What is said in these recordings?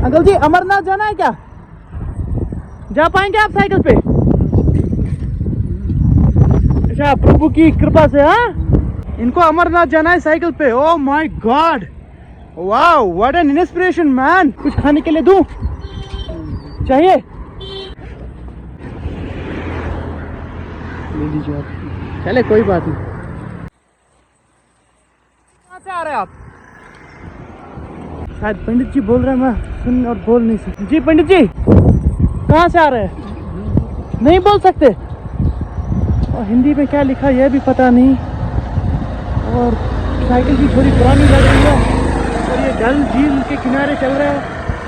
Uncle जी अमरनाथ जाना है क्या? जा पाएंगे आप साइकिल पे? अच्छा प्रभु की कृपा से। हाँ इनको अमरनाथ जाना है साइकिल पे। Oh my God, wow what an inspiration man. कुछ खाने के लिए दूं? चाहिए? ले लीजिए आप। चले कोई बात नहीं। कहाँ से आ रहे हैं आप? शायद पंडित जी बोल रहे हैं, मैं सुन और बोल नहीं सकता। जी पंडित जी कहाँ से आ रहे हैं? नहीं बोल सकते। और हिंदी में क्या लिखा यह भी पता नहीं। और साइकिल भी थोड़ी पुरानी लग रही है। और ये डल झील के किनारे चल रहे हैं।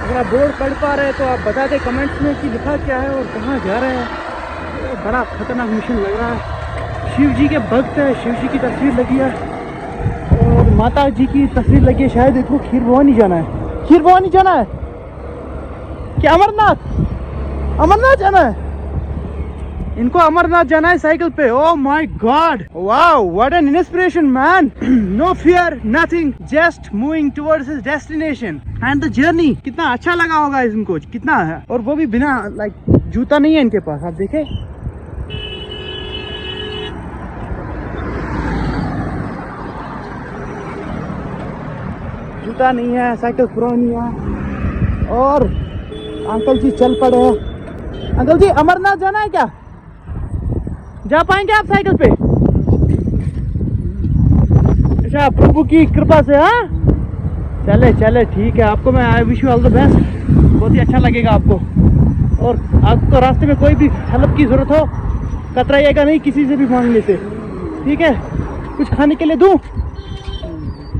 अगर आप बोर्ड पढ़ पा रहे हैं तो आप बता दें कमेंट्स में कि लिखा क्या है और कहाँ जा रहे हैं। ये बड़ा खतरनाक मिशन लग रहा है। शिव जी के भक्त है, शिव जी की तस्वीर लगी है और माता जी की तस्वीर लगी है। शायद इनको खीर भवानी जाना है। खीर भवानी जाना है क्या? अमरनाथ जाना है। इनको अमरनाथ जाना है साइकिल पे। Oh my God, wow what an inspiration man. No fear nothing, just moving towards his destination and the journey. कितना अच्छा लगा होगा इनको, कितना है। और वो भी बिना लाइक जूता नहीं है इनके पास, आप देखें। जूता नहीं है, साइकिल पुरानी है। और अंकल जी चल पड़े हैं। अंकल जी अमरनाथ जाना है क्या? जा पाएंगे आप साइकिल पे? अच्छा प्रभु की कृपा से। हाँ चले चले ठीक है। आपको मैं I wish you all the best. बहुत ही अच्छा लगेगा आपको। और आपको रास्ते में कोई भी हेल्प की जरूरत हो कतराइएगा नहीं किसी से भी मांगने से, ठीक है? कुछ खाने के लिए दूं?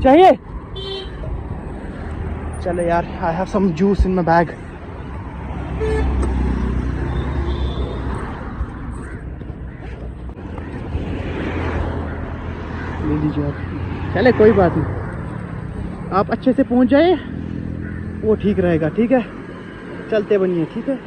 चाहिए? चले यार, I have some juice in my bag. ले लीजिए आप। चले कोई बात नहीं, आप अच्छे से पहुंच जाए वो ठीक रहेगा, ठीक है? चलते बनिए, ठीक है?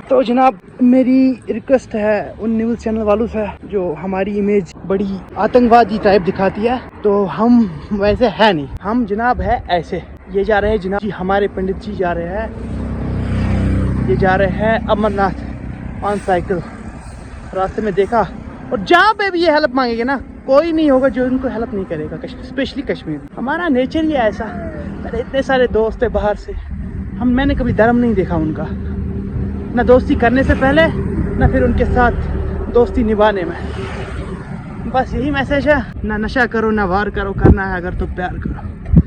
तो जनाब मेरी रिक्वेस्ट है उन न्यूज़ चैनल वालों से जो हमारी इमेज बड़ी आतंकवादी टाइप दिखाती है, तो हम वैसे है नहीं। हम जनाब है ऐसे। ये जा रहे हैं जनाब जी, हमारे पंडित जी जा रहे हैं, ये जा रहे हैं अमरनाथ ऑन साइकिल। रास्ते में देखा, और जहाँ पे भी ये हेल्प मांगेंगे ना, कोई नहीं होगा जो इनको हेल्प नहीं करेगा। स्पेशली कश्मीर, हमारा नेचर ही ऐसा। मेरे इतने सारे दोस्त है बाहर से, मैंने कभी धर्म नहीं देखा उनका, ना दोस्ती करने से पहले ना फिर उनके साथ दोस्ती निभाने में। बस यही मैसेज है, ना नशा करो ना वार करो, करना है अगर तो प्यार करो।